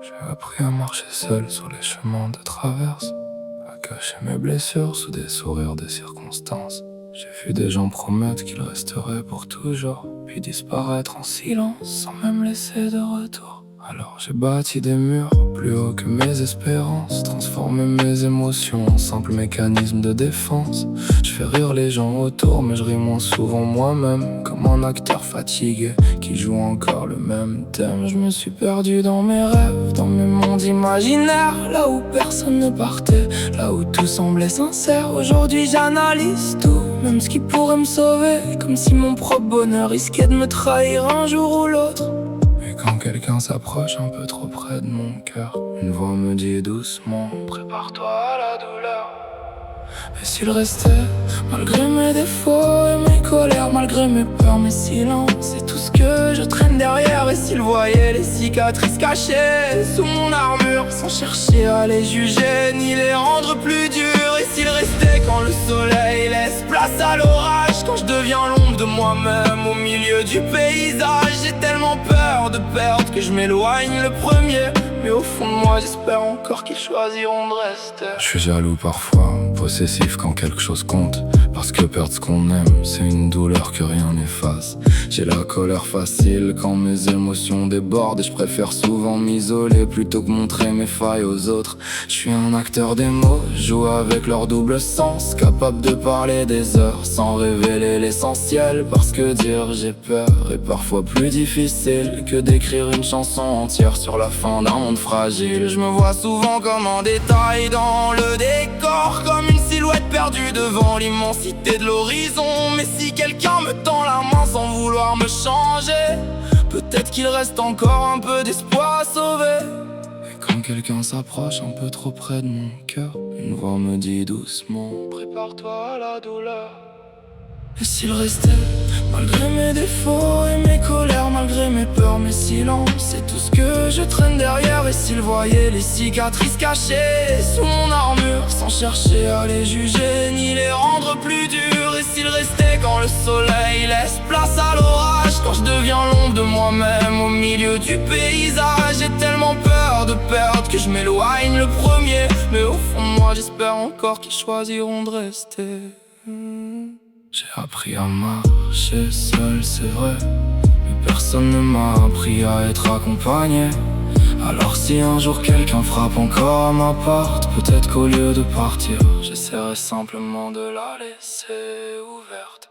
J'ai appris à marcher seul sur les chemins de traverse, à cacher mes blessures sous des sourires de circonstances. J'ai vu des gens promettre qu'ils resteraient pour toujours, puis disparaître en silence sans même laisser de retour. Alors j'ai bâti des murs plus hauts que mes espérances, transformé mes émotions en simple mécanisme de défense. Je fais rire les gens autour, mais je ris moins souvent moi-même, comme un acteur fatigué qui joue encore le même thème. Je me suis perdu dans mes rêves, dans mes mondes imaginaires, là où personne ne partait, là où tout semblait sincère. Aujourd'hui j'analyse tout, même ce qui pourrait me sauver, comme si mon propre bonheur risquait de me trahir un jour ou l'autre. Quand quelqu'un s'approche un peu trop près de mon cœur, une voix me dit doucement: prépare-toi à la douleur. Et s'il restait, malgré mes défauts et mes colères, malgré mes peurs, mes silences et tout ce que je traîne derrière. Et s'il voyait les cicatrices cachées sous mon armure, sans chercher à les juger ni les rendre plus dures. Et s'il restait quand le soleil laisse place à l'orage, quand je deviens l'ombre de moi-même au milieu du paysage. J'ai tellement peur de perdre que je m'éloigne le premier, mais au fond de moi j'espère encore qu'ils choisiront de rester. Je suis jaloux parfois, possessif quand quelque chose compte, parce que perdre ce qu'on aime, c'est une douleur que rien n'efface. J'ai la colère facile quand mes émotions débordent, et je préfère souvent m'isoler plutôt que montrer mes failles aux autres. Je suis un acteur des mots, je joue avec leur double sens, capable de parler des heures sans révéler l'essentiel, parce que dire j'ai peur est parfois plus difficile que d'écrire une chanson entière sur la fin d'un monde fragile. Je me vois souvent comme un détail dans le décor, comme une silhouette perdue devant l'immensité de l'horizon. Mais si quelqu'un me tend la main sans vouloir me changer, peut-être qu'il reste encore un peu d'espoir à sauver. Et quand quelqu'un s'approche un peu trop près de mon cœur, une voix me dit doucement: prépare-toi à la douleur. Et s'il restait, malgré mes défauts et mes colères, malgré mes peurs, mes silences et tout ce que je traîne derrière. Et s'il voyait les cicatrices cachées sous mon armure, sans chercher à les juger ni les rendre plus dures. Et s'il restait quand le soleil laisse place à l'orage, quand je deviens l'ombre de moi-même au milieu du paysage. J'ai tellement peur de perdre que je m'éloigne le premier, mais au fond de moi j'espère encore qu'ils choisiront de rester. J'ai appris à marcher seul, c'est vrai, mais personne ne m'a appris à être accompagné. Alors si un jour quelqu'un frappe encore à ma porte, peut-être qu'au lieu de partir, j'essaierai simplement de la laisser ouverte.